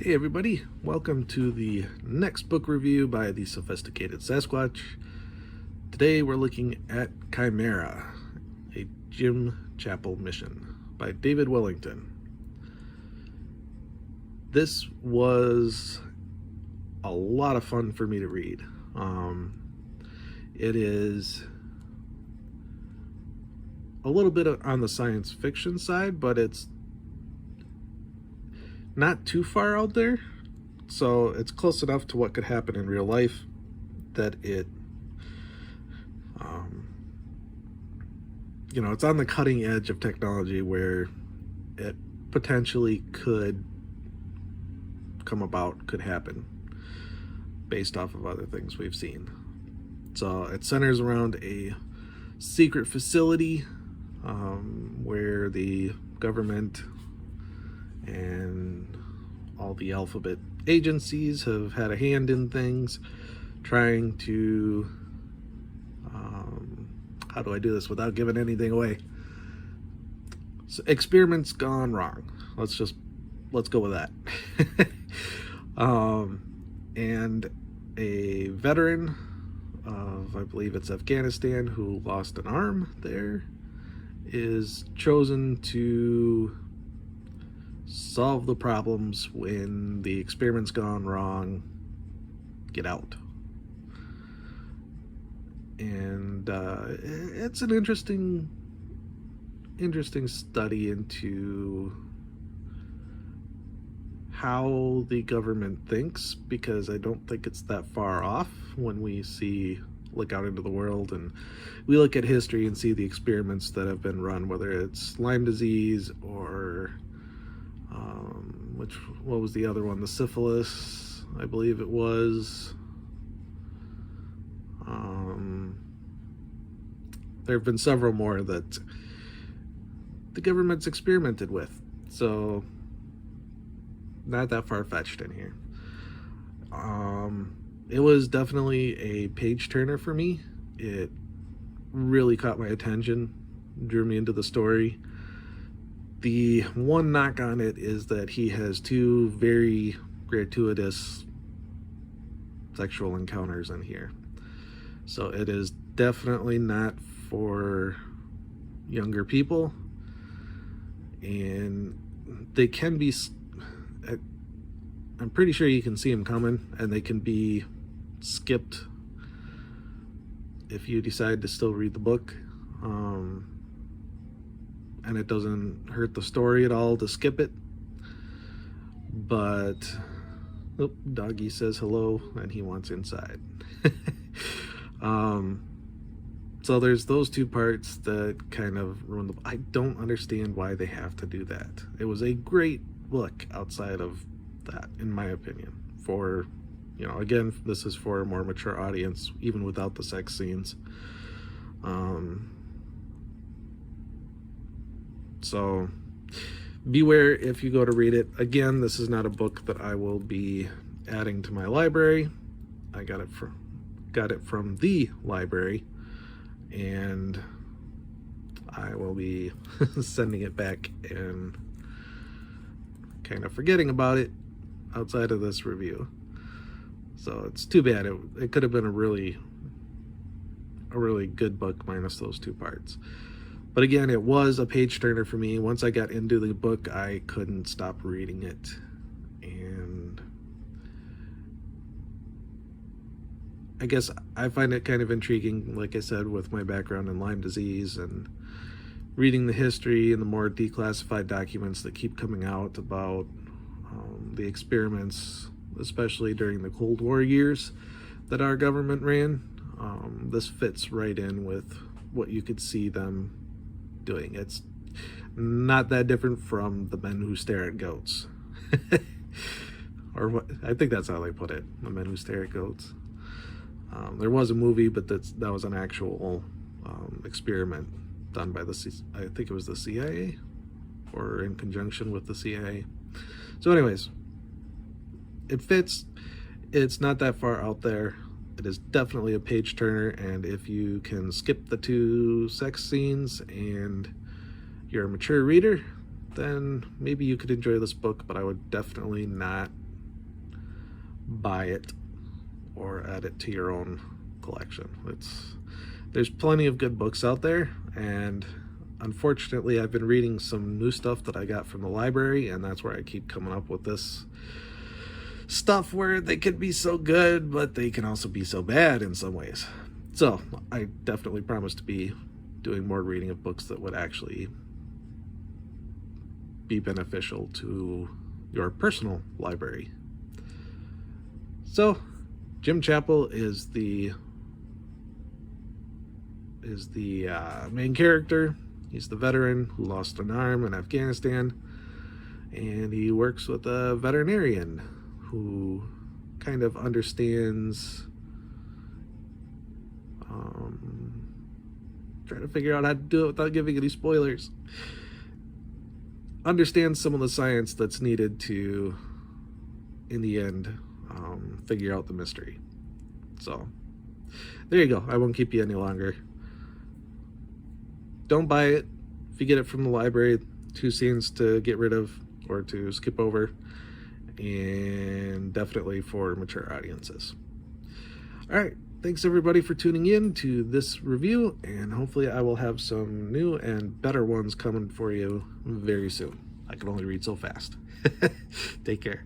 Hey everybody, welcome to the next book review by the Sophisticated Sasquatch. Today we're looking at Chimera, a Jim Chapel mission by David Wellington. This was a lot of fun for me to read. It is a little bit on the science fiction side, but it's not too far out there, so it's close enough to what could happen in real life that it it's on the cutting edge of technology where it potentially could come about, could happen based off of other things we've seen. So it centers around a secret facility where the government and all the alphabet agencies have had a hand in things, trying to how do I do this without giving anything away? So experiments gone wrong. Let's go with that. And a veteran of, I believe it's Afghanistan, who lost an arm there, is chosen to solve the problems when the experiment's gone wrong, get out. And it's an interesting study into how the government thinks, because I don't think it's that far off when we look out into the world and we look at history and see the experiments that have been run, whether it's Lyme disease or what was the other one? The syphilis, I believe it was. There have been several more that the government's experimented with, so not that far-fetched in here. It was definitely a page-turner for me. It really caught my attention, drew me into the story. The one knock on it is that he has two very gratuitous sexual encounters in here. So it is definitely not for younger people. And they can be, I'm pretty sure you can see them coming, and they can be skipped if you decide to still read the book. And it doesn't hurt the story at all to skip it. But doggy says hello and he wants inside. So there's those two parts that kind of ruin I don't understand why they have to do that. It was a great book outside of that, in my opinion. For, again, this is for a more mature audience, even without the sex scenes. So beware if you go to read it. Again, this is not a book that I will be adding to my library. I got it from the library, and I will be sending it back and kind of forgetting about it outside of this review. So it's too bad. It could have been a really good book minus those two parts. But again, it was a page turner for me. Once I got into the book, I couldn't stop reading it. And I guess I find it kind of intriguing, like I said, with my background in Lyme disease and reading the history and the more declassified documents that keep coming out about the experiments, especially during the Cold War years that our government ran. This fits right in with what you could see them doing. It's not that different from the men who stare at goats. Or what, I think that's how they put it, the men who stare at goats. There was a movie, but that was an actual experiment done by I think it was the CIA, or in conjunction with the CIA. So anyways, it fits. It's not that far out there. It is definitely a page turner, and if you can skip the two sex scenes and you're a mature reader, then maybe you could enjoy this book, but I would definitely not buy it or add it to your own collection. There's plenty of good books out there, and unfortunately I've been reading some new stuff that I got from the library, and that's where I keep coming up with this stuff where they could be so good, but they can also be so bad in some ways. So I definitely promise to be doing more reading of books that would actually be beneficial to your personal library. So Jim Chapel is the main character. He's the veteran who lost an arm in Afghanistan, and he works with a veterinarian who kind of understands, trying to figure out how to do it without giving any spoilers, understands some of the science that's needed to, in the end, figure out the mystery. So there you go. I won't keep you any longer. Don't buy it. If you get it from the library, 2 scenes to get rid of or to skip over, and definitely for mature audiences. All right, thanks everybody for tuning in to this review, and hopefully I will have some new and better ones coming for you very soon. I can only read so fast. Take care.